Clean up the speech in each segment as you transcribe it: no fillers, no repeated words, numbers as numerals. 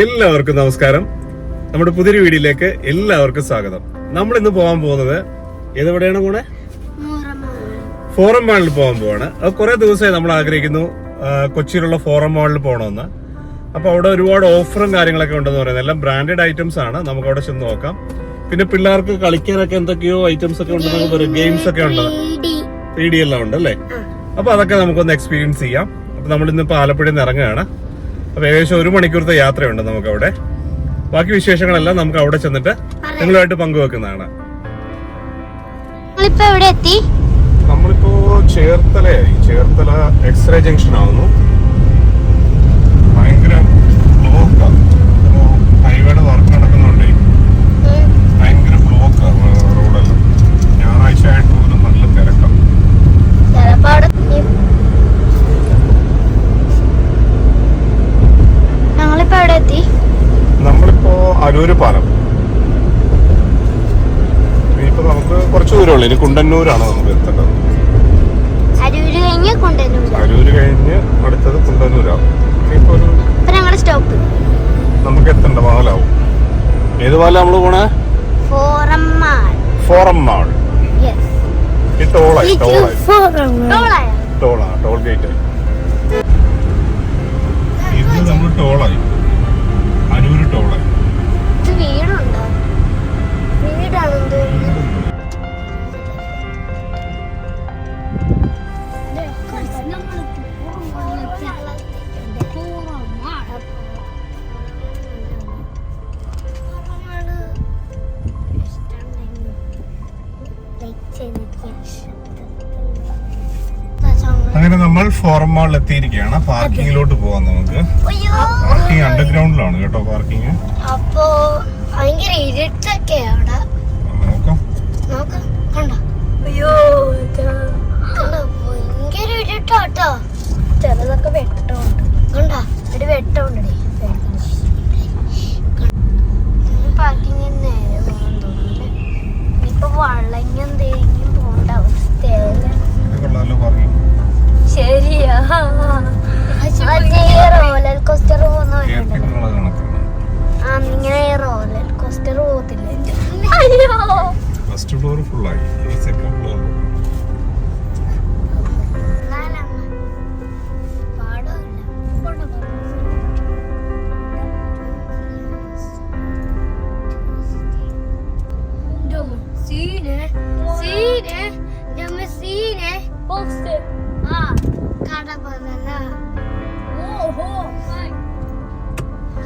എല്ലാവർക്കും നമസ്കാരം. നമ്മുടെ പുതിയൊരു വീഡിയോയിലേക്ക് എല്ലാവർക്കും സ്വാഗതം. നമ്മൾ ഇന്ന് പോകാൻ പോകുന്നത് ഏതെവിടെയാണ് പോണേ? ഫോറം മാളിൽ പോകാൻ പോവാണ്. അത് കുറെ ദിവസമായി നമ്മൾ ആഗ്രഹിക്കുന്നു കൊച്ചിയിലുള്ള ഫോറം മാളിൽ പോകണമെന്ന്. അപ്പൊ അവിടെ ഒരുപാട് ഓഫറും കാര്യങ്ങളൊക്കെ ഉണ്ടെന്ന് പറയുന്നത്. എല്ലാം ബ്രാൻഡഡ് ഐറ്റംസ് ആണ്. നമുക്ക് അവിടെ ചെന്ന് നോക്കാം. പിന്നെ പിള്ളേർക്ക് കളിക്കാനൊക്കെ എന്തൊക്കെയോ ഐറ്റംസ് ഒക്കെ ഉണ്ടെന്ന് പറയും. ഗെയിംസ് ഒക്കെ ഉണ്ട്, 3D എല്ലാം ഉണ്ട് അല്ലേ? അപ്പൊ അതൊക്കെ നമുക്കൊന്ന് എക്സ്പീരിയൻസ് ചെയ്യാം. അപ്പൊ നമ്മൾ ഇന്നിപ്പോ ആലപ്പുഴയിൽ നിന്ന് ഇറങ്ങുകയാണ്. അപ്പൊ ഏകദേശം 1 മണിക്കൂറത്തെ യാത്രയുണ്ട് നമുക്ക് അവിടെ. ബാക്കി വിശേഷങ്ങളെല്ലാം നമുക്ക് അവിടെ ചെന്നിട്ട് നിങ്ങളുമായിട്ട് പങ്കുവെക്കുന്നതാണ്. നമ്മളിപ്പോ ചേർത്തലയായി. ചേർത്തല എക്സ്റേ ജംഗ്ഷൻ ആവുന്നു. ഭയങ്കര ബ്ലോക്കാണ്. ഹൈവേയുടെ വർക്ക് നടക്കുന്നുണ്ട്. ഭയങ്കര ബ്ലോക്കാണ് റോഡെല്ലാം. ഞായറാഴ്ച ആയിട്ട് പോലും നല്ല തിരക്കാണ്. നമ്മളിപ്പോ അരൂര് പാലം. ഇനിയിപ്പോ നമുക്ക് കുറച്ച് ദൂരമുള്ളൂ. ഇനി കുണ്ടന്നൂരാണ് നമുക്ക് എത്തേണ്ടത്. അരൂര് കഴിഞ്ഞ് അടുത്തത് കുണ്ടന്നൂരാണ്. ഇപ്പൊ നമുക്ക് എത്തേണ്ട പാലാവും. ഏത് പാലം നമ്മള് പോണേ? Forum mall. ഈ ടോൾ ഗേറ്റ് ആയി. ഇത് നമ്മൾ ടോളായി. അരൂര് ടോളായി. അങ്ങനെ നമ്മൾ ഫോറം മാളിൽ എത്തിയിരിക്കുകയാണ്. പാർക്കിങ്ങിലോട്ട് പോവാം നമുക്ക്. പാർക്കിംഗ് അണ്ടർഗ്രൗണ്ടിലാണ് കേട്ടോ പാർക്കിങ്. അപ്പോ ഭയങ്കര ഇരുട്ടൊക്കെ അവിടെ. നോക്കാം. അയ്യോ ഭയങ്കര ഇരുട്ടാട്ടോ. ചിലതൊക്കെ വെട്ടമുണ്ട്. കണ്ടാ ഒരു വെട്ടമുണ്ടേ. പാർക്കിങ്ങിൽ നേരെ പോകാൻ തോന്നുന്നു. ഇപ്പൊ വളഞ്ഞും തേഞ്ഞും പോകേണ്ട അവസ്ഥയല്ല. ശരിയാ. റോലർ കോസ്റ്റർ പോകുന്ന ഇങ്ങനെ റോലർ കോസ്റ്റർ പോകത്തില്ല. അയ്യോ ഫസ്റ്റ് ഫ്ലോർ ഫുൾ ആയി. ഈ സെക്കൻഡ് ഫ്ലോർ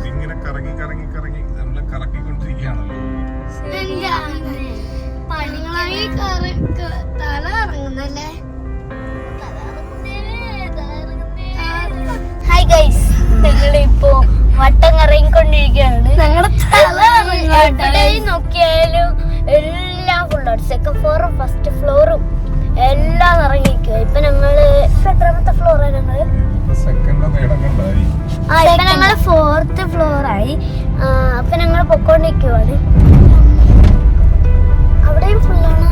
ഇങ്ങനെ കറങ്ങി കറങ്ങി കറങ്ങി നമ്മള് കറക്കിക്കൊണ്ടിരിക്കുകയാണല്ലോ. തല ഇറങ്ങുന്നല്ലേ. ഹായ് ഗൈസ്, ഞങ്ങളിപ്പോ വട്ടം കറങ്ങിക്കൊണ്ടിരിക്കുകയാണ്. എവിടെയും നോക്കിയാലും എല്ലാം ഫുള്ളാണ്. സെക്കൻഡ് ഫ്ലോറും ഫസ്റ്റ് ഫ്ലോറും എല്ലാം ഇറങ്ങിക്കുക. ഇപ്പൊ ഞങ്ങള് എത്രാമത്തെ ഫ്ലോറാണ്? ഞങ്ങള് ഇപ്പൊ ഞങ്ങള് 4th ഫ്ലോറായി. അപ്പൊ ഞങ്ങള് പൊക്കോണ്ടിരിക്കുവാണ്. അവിടെയും ഫുള്ളാണ്.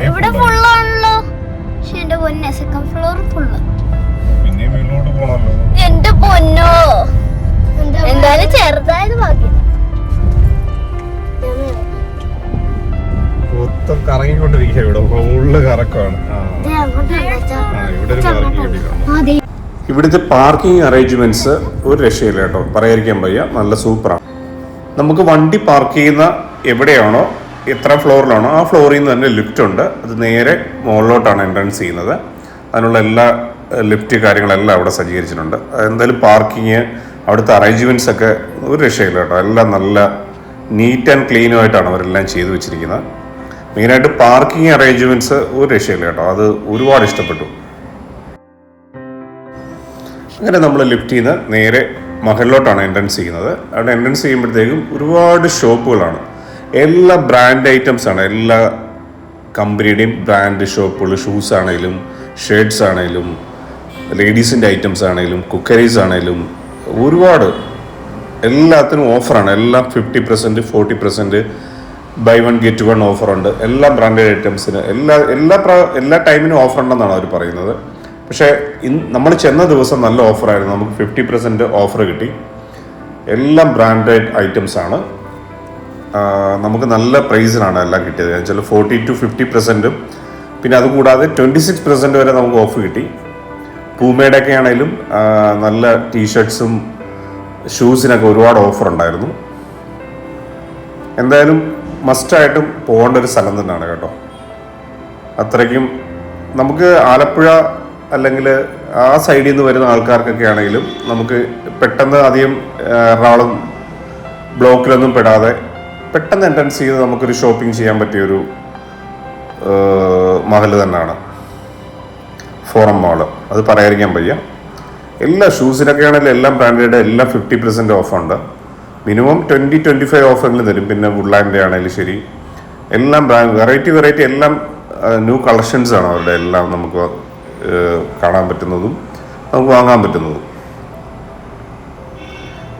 ഇവിടെ ഫുള്ളാണല്ലോ. പക്ഷെ എന്റെ പൊന്നെ സെക്കൻഡ് ഫ്ലോർ ഫുള്ള്. എന്റെ പൊന്നോ, എന്തായാലും ചെറുതായത് ബാക്കി. കറങ്ങിക്കൊണ്ടിരിക്കുക. ഇവിടെ ഫുള്ള് കറക്കമാണ്. ഇവിടുത്തെ പാർക്കിംഗ് അറേഞ്ച്മെന്റ്സ് ഒരു രക്ഷയില്ല കേട്ടോ. പറയാതിരിക്കാൻ വയ്യ. നല്ല സൂപ്പറാണ്. നമുക്ക് വണ്ടി പാർക്ക് ചെയ്യുന്ന എവിടെയാണോ, എത്ര ഫ്ലോറിലാണോ ആ ഫ്ലോറിൽ നിന്ന് തന്നെ ലിഫ്റ്റ് ഉണ്ട്. അത് നേരെ മുകളിലോട്ടാണ് എൻട്രൻസ് ചെയ്യുന്നത്. അതിനുള്ള എല്ലാ ലിഫ്റ്റ് കാര്യങ്ങളെല്ലാം അവിടെ സജ്ജീകരിച്ചിട്ടുണ്ട്. എന്തായാലും പാർക്കിങ്, അവിടുത്തെ അറേഞ്ച്മെന്റ്സ് ഒക്കെ ഒരു രക്ഷയില്ല കേട്ടോ. എല്ലാം നല്ല നീറ്റ് ആൻഡ് ക്ലീനുമായിട്ടാണ് അവരെല്ലാം ചെയ്തു വെച്ചിരിക്കുന്നത്. മെയിനായിട്ട് പാർക്കിംഗ് അറേഞ്ച്മെന്റ്സ് ഒരു രക്ഷയില്ല കേട്ടോ. അത് ഒരുപാട് ഇഷ്ടപ്പെട്ടു. അങ്ങനെ നമ്മൾ ലിഫ്റ്റിൽ നിന്ന് നേരെ മഹലിലോട്ടാണ് എൻട്രൻസ് ചെയ്യുന്നത്. അവിടെ എൻട്രൻസ് ചെയ്യുമ്പോഴത്തേക്കും ഒരുപാട് ഷോപ്പുകളാണ്. എല്ലാ ബ്രാൻഡ് ഐറ്റംസ് ആണ്. എല്ലാ കമ്പനിയുടെയും ബ്രാൻഡ് ഷോപ്പുകൾ. ഷൂസ് ആണെങ്കിലും ഷർട്ട്സ് ആണെങ്കിലും ലേഡീസിൻ്റെ ഐറ്റംസ് ആണെങ്കിലും കുക്കറീസ് ആണെങ്കിലും ഒരുപാട് എല്ലാത്തിനും ഓഫറാണ്. എല്ലാം 50%, 40%, ബൈ 1 get 1 ഓഫറുണ്ട്. എല്ലാ ബ്രാൻഡഡ് ഐറ്റംസിന് എല്ലാ ടൈമിനും ഓഫർ ഉണ്ടെന്നാണ് അവർ പറയുന്നത്. പക്ഷേ നമ്മൾ ചെന്ന ദിവസം നല്ല ഓഫറായിരുന്നു. നമുക്ക് 50% ഓഫർ കിട്ടി. എല്ലാം ബ്രാൻഡഡ് ഐറ്റംസ് ആണ്. നമുക്ക് നല്ല പ്രൈസിലാണ് എല്ലാം കിട്ടിയത്. എന്നുവെച്ചാൽ 40 to 50%, പിന്നെ അതുകൂടാതെ 26% വരെ നമുക്ക് ഓഫ് കിട്ടി. പൂമയുടെ ഒക്കെ ആണെങ്കിലും നല്ല ടീഷർട്ട്സും ഷൂസിനൊക്കെ ഒരുപാട് ഓഫർ ഉണ്ടായിരുന്നു. എന്തായാലും മസ്റ്റായിട്ടും പോകേണ്ട ഒരു സ്ഥലം തന്നെയാണ് കേട്ടോ. അത്രയ്ക്കും നമുക്ക് ആലപ്പുഴ അല്ലെങ്കിൽ ആ സൈഡിൽ നിന്ന് വരുന്ന ആൾക്കാർക്കൊക്കെ ആണെങ്കിലും നമുക്ക് പെട്ടെന്ന് അധികം എറണാകുളം ബ്ലോക്കിലൊന്നും പെടാതെ പെട്ടെന്ന് എൻട്രൻസ് ചെയ്ത് നമുക്കൊരു ഷോപ്പിംഗ് ചെയ്യാൻ പറ്റിയൊരു മഹല് തന്നെയാണ് ഫോറം മാള്. അത് പറയാതിരിക്കാൻ വയ്യ. എല്ലാ ഷൂസിനൊക്കെ ആണെങ്കിലും എല്ലാം ബ്രാൻഡഡ്, എല്ലാം 50% ഓഫുണ്ട്. മിനിമം 20-25 ഓഫെങ്കിലും തരും. പിന്നെ വുഡ്ലാൻഡ് ആണെങ്കിലും ശരി, എല്ലാം വെറൈറ്റി എല്ലാം ന്യൂ കളക്ഷൻസ് ആണ് അവരുടെ. എല്ലാം നമുക്ക് കാണാൻ പറ്റുന്നതും നമുക്ക് വാങ്ങാൻ പറ്റുന്നതും.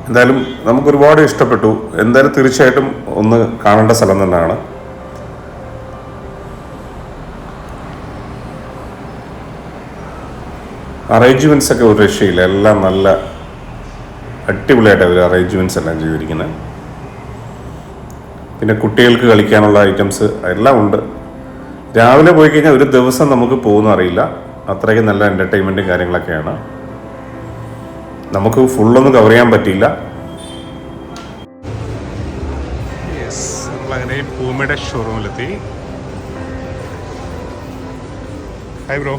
എന്തായാലും നമുക്ക് ഒരുപാട് ഇഷ്ടപ്പെട്ടു. എന്തായാലും തീർച്ചയായിട്ടും ഒന്ന് കാണേണ്ട സ്ഥലം തന്നെയാണ്. അറേഞ്ച്മെൻറ്റ്സ് ഒക്കെ ഒരു രക്ഷയില്ല. എല്ലാം നല്ല അടിപൊളിയായിട്ട് അവർ അറേഞ്ച്മെൻറ്റ്സ് എല്ലാം ചെയ്തിരിക്കുന്നത്. പിന്നെ കുട്ടികൾക്ക് കളിക്കാനുള്ള ഐറ്റംസ് എല്ലാം ഉണ്ട്. രാവിലെ പോയി കഴിഞ്ഞാൽ ഒരു ദിവസം നമുക്ക് പോകുന്ന അറിയില്ല. അത്രയ്ക്ക് നല്ല എൻ്റർടൈൻമെൻറ്റും കാര്യങ്ങളൊക്കെയാണ്. നമുക്ക് ഫുള്ളൊന്നും കവർ ചെയ്യാൻ പറ്റിയില്ല. നമ്മളങ്ങനെ പൂമയുടെ ഷോറൂമിലെത്തി. Hi bro.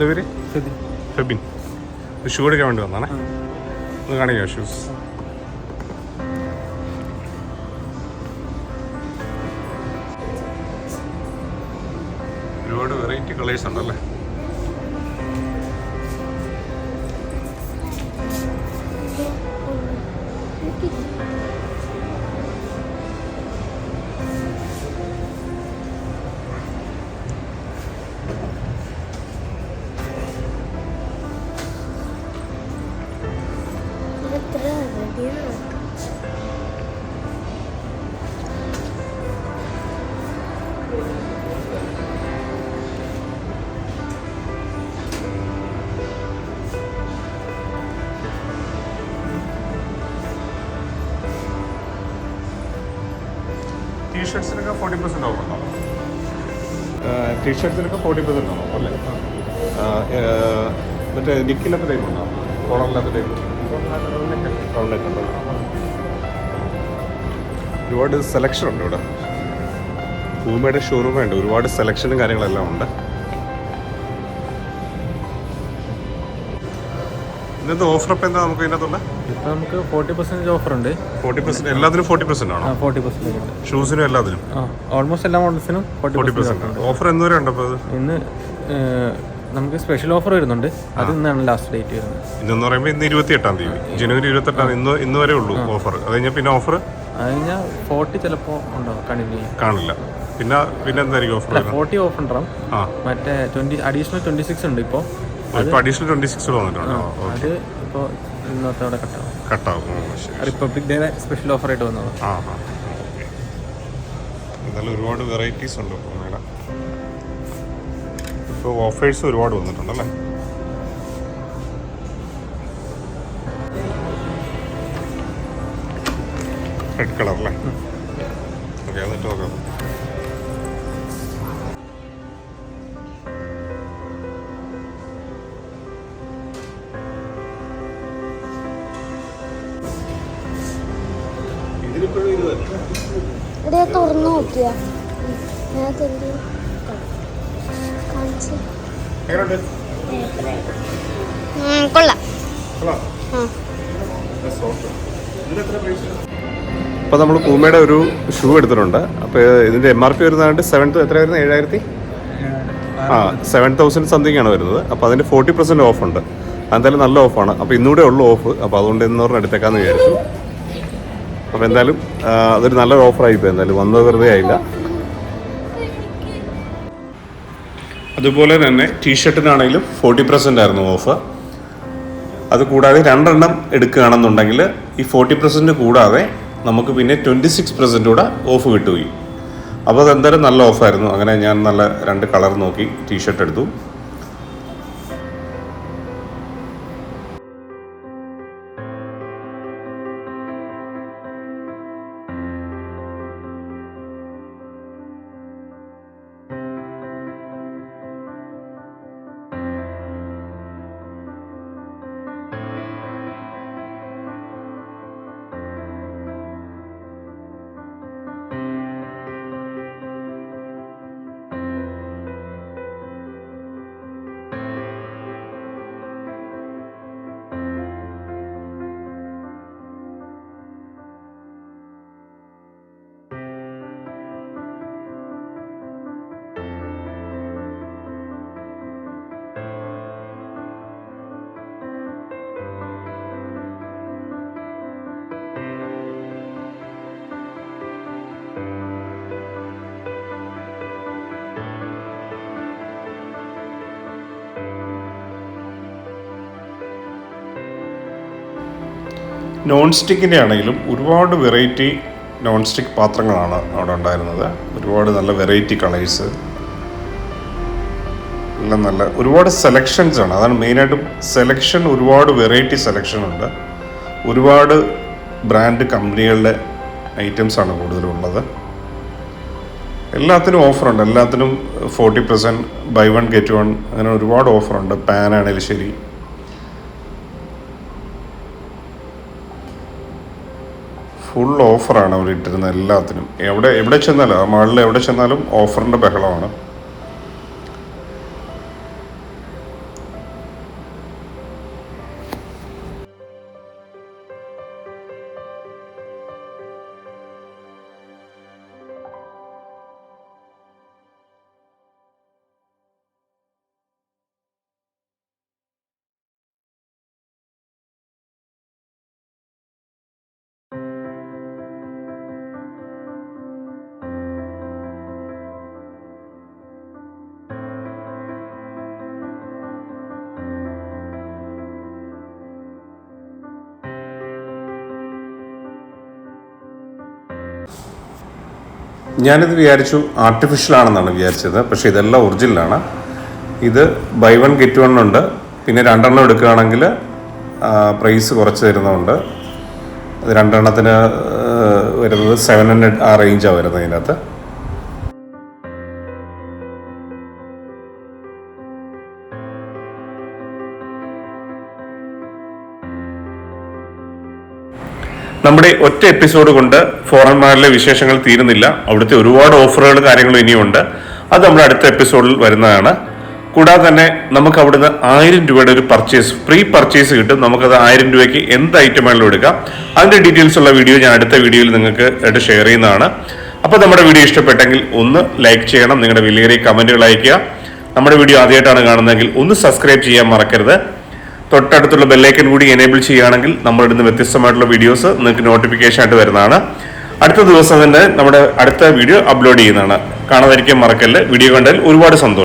പേര് ഫെബിൻ. ഷൂ എടുക്കാൻ വേണ്ടി വന്നാണേ. ഒന്ന് കാണിക്കോ ഷൂസ്? ഒരുപാട് വെറൈറ്റി കളേഴ്സ് ഉണ്ടല്ലേ. ടീഷർട്സിനൊക്കെ 40% ഓഫ് ഉണ്ടോ? ടീഷർട്സിനൊക്കെ 40% ആണോ അല്ലേ? മറ്റേ നിക്കില്ലാത്ത ടൈപ്പ് ഉണ്ടോ? കോളറില്ലാത്ത ടൈപ്പ്? ഒരുപാട് സെലക്ഷൻ ഉണ്ട് ഇവിടെ. പൂമയുടെ ഷോറൂം ഉണ്ട്. ഒരുപാട് സെലക്ഷനും കാര്യങ്ങളെല്ലാം ഉണ്ട്. ഇന്നത്തെ ഓഫർ ഇപ്പം എന്താ നമുക്ക് ഇതിനകത്തുള്ള? ഇപ്പം നമുക്ക് 40% ഓഫർ ഉണ്ട്. 40% എല്ലാത്തിനും 40% ആണോ? 40% ഷൂസിനും എല്ലാത്തിനും? ഓൾമോസ്റ്റ് എല്ലാ മോഡൽസിനും 40% ഓഫർ എന്ന് വരെ ഉണ്ട്. അപ്പോൾ ഇന്ന് നമുക്ക് സ്പെഷ്യൽ ഓഫർ വരുന്നുണ്ട്. അത് ഇന്നാണ് ലാസ്റ്റ് ഡേറ്റ് വരുന്നത്. ഇന്നെന്ന് പറയുമ്പോൾ ഇന്ന് 28-ാം തീയതി, ജനുവരി 28-ാം ഇന്ന് വരെ ഉള്ളൂ ഓഫർ. അത് കഴിഞ്ഞാൽ പിന്നെ ഓഫർ അത് കഴിഞ്ഞാൽ 40 ചിലപ്പോൾ ഉണ്ടാവും, കണ്ടിന്യൂ കാണില്ല. പിന്നെ എന്തായിരിക്കും ഓഫർ? 40 ഓഫ് ഉണ്ടാവും. മറ്റേ 20 അഡീഷണൽ 26 ഉണ്ട് ഇപ്പോൾ. അഡീഷണൽ 26 വന്നിട്ടുണ്ടോ? അത് ഇപ്പോൾ ഇന്നത്തോടെ കട്ടാവും. റിപ്പബ്ലിക് ഡേ സ്പെഷ്യൽ ഓഫർ ആയിട്ട് വന്നത്. എന്നാലും ഒരുപാട് വെറൈറ്റീസ് ഉണ്ട് പൂമയുടെ. ഇപ്പോൾ ഓഫേഴ്സ് ഒരുപാട് വന്നിട്ടുണ്ടല്ലേ. റെഡ് കളറല്ലേ? ഓക്കെ, എന്നിട്ട് നോക്കാം. ഇവിടെ തുറന്നു നോക്കിയാ കൊള്ളാം. അപ്പോൾ നമ്മൾ പൂമയുടെ ഒരു ഷൂ എടുത്തിട്ടുണ്ട്. അപ്പോൾ ഇതിൻ്റെ MRP വരുന്നതാണ്ട് 7,000 എത്ര വരുന്നത്? 7,000 സംതിങ് ആണ് വരുന്നത്. അപ്പോൾ അതിൻ്റെ 40% ഓഫ് ഉണ്ട്. എന്തായാലും നല്ല ഓഫാണ്. അപ്പോൾ ഇന്നൂടെ ഉള്ളു ഓഫ്. അപ്പോൾ അതുകൊണ്ട് ഇന്നൂറിന് എടുത്തേക്കാന്ന് വിചാരിച്ചു. അപ്പോൾ എന്തായാലും അതൊരു നല്ലൊരു ഓഫറായിപ്പോൾ. എന്തായാലും വന്നത് വെറുതെ ആയില്ല. അതുപോലെ തന്നെ ടീഷർട്ടിനാണെങ്കിലും 40% ആയിരുന്നു ഓഫ്. അതുകൂടാതെ 2 എണ്ണം എടുക്കുകയാണെന്നുണ്ടെങ്കിൽ ഈ 40% കൂടാതെ നമുക്ക് പിന്നെ 26% കൂടെ ഓഫ് കിട്ടുകയും. അപ്പോൾ അതെന്തായാലും നല്ല ഓഫായിരുന്നു. അങ്ങനെ ഞാൻ നല്ല 2 കളർ നോക്കി ടീഷർട്ട് എടുത്തു. നോൺ സ്റ്റിക്കിൻ്റെ ആണെങ്കിലും ഒരുപാട് വെറൈറ്റി നോൺ സ്റ്റിക്ക് പാത്രങ്ങളാണ് അവിടെ ഉണ്ടായിരുന്നത്. ഒരുപാട് നല്ല വെറൈറ്റി കളേഴ്സ് എല്ലാം നല്ല ഒരുപാട് സെലക്ഷൻസ് ആണ്. അതാണ് മെയിനായിട്ടും സെലക്ഷൻ. ഒരുപാട് വെറൈറ്റി സെലക്ഷൻ ഉണ്ട്. ഒരുപാട് ബ്രാൻഡ് കമ്പനികളുടെ ഐറ്റംസാണ് കൂടുതലുള്ളത്. എല്ലാത്തിനും ഓഫറുണ്ട്. എല്ലാത്തിനും 40% ബൈ 1 get 1 അങ്ങനെ ഒരുപാട് ഓഫറുണ്ട്. പാനാണെങ്കിലും ശരി. ഫുൾ ഓഫറാണ് അവർ ഇട്ടിരുന്നത് എല്ലാത്തിനും. എവിടെ ചെന്നാലും ആ മാളിൽ എവിടെ ചെന്നാലും ഓഫറിൻ്റെ ബഹളമാണ്. ഞാനിത് വിചാരിച്ചു ആർട്ടിഫിഷ്യലാണെന്നാണ് വിചാരിച്ചത്. പക്ഷേ ഇതെല്ലാം ഒറിജിനലാണ്. ഇത് ബൈ 1 get 1 ഉണ്ട്. പിന്നെ 2 എണ്ണം എടുക്കുകയാണെങ്കിൽ പ്രൈസ് കുറച്ച് തരുന്നുണ്ട്. അത് 2 എണ്ണത്തിന് വരുന്നത് 700 ആ റേഞ്ചാണ് വരുന്നത് ഇതിനകത്ത്. നമ്മുടെ ഒറ്റ എപ്പിസോഡ് കൊണ്ട് ഫോറൻ മാളിലെ വിശേഷങ്ങൾ തീരുന്നില്ല. അവിടുത്തെ ഒരുപാട് ഓഫറുകൾ കാര്യങ്ങളും ഇനിയുണ്ട്. അത് നമ്മുടെ അടുത്ത എപ്പിസോഡിൽ വരുന്നതാണ്. കൂടാതെ തന്നെ നമുക്ക് അവിടുന്ന് 1000 രൂപയുടെ ഒരു പ്രീ പർച്ചേസ് കിട്ടും. നമുക്കത് 1000 രൂപയ്ക്ക് എന്ത് ഐറ്റം വേണമെങ്കിലും എടുക്കാം. അതിൻ്റെ ഡീറ്റെയിൽസ് ഉള്ള വീഡിയോ ഞാൻ അടുത്ത വീഡിയോയിൽ നിങ്ങൾക്ക് ആയിട്ട് ഷെയർ ചെയ്യുന്നതാണ്. അപ്പോൾ നമ്മുടെ വീഡിയോ ഇഷ്ടപ്പെട്ടെങ്കിൽ ഒന്ന് ലൈക്ക് ചെയ്യണം. നിങ്ങളുടെ വലിയ കമൻറ്റുകൾ അയയ്ക്കുക. നമ്മുടെ വീഡിയോ ആദ്യമായിട്ടാണ് കാണുന്നതെങ്കിൽ ഒന്ന് സബ്സ്ക്രൈബ് ചെയ്യാൻ മറക്കരുത്. തൊട്ടടുത്തുള്ള ബെല്ലൈക്കൻ കൂടി എനേബിൾ ചെയ്യുകയാണെങ്കിൽ നമ്മളിടുന്ന വ്യത്യസ്തമായിട്ടുള്ള വീഡിയോസ് നിങ്ങൾക്ക് നോട്ടിഫിക്കേഷൻ ആയിട്ട് വരുന്നതാണ്. അടുത്ത ദിവസം തന്നെ നമ്മുടെ അടുത്ത വീഡിയോ അപ്ലോഡ് ചെയ്യുന്നതാണ്. കാണാതിരിക്കാൻ മറക്കല്ല്. വീഡിയോ കണ്ടാൽ ഒരുപാട് സന്തോഷം.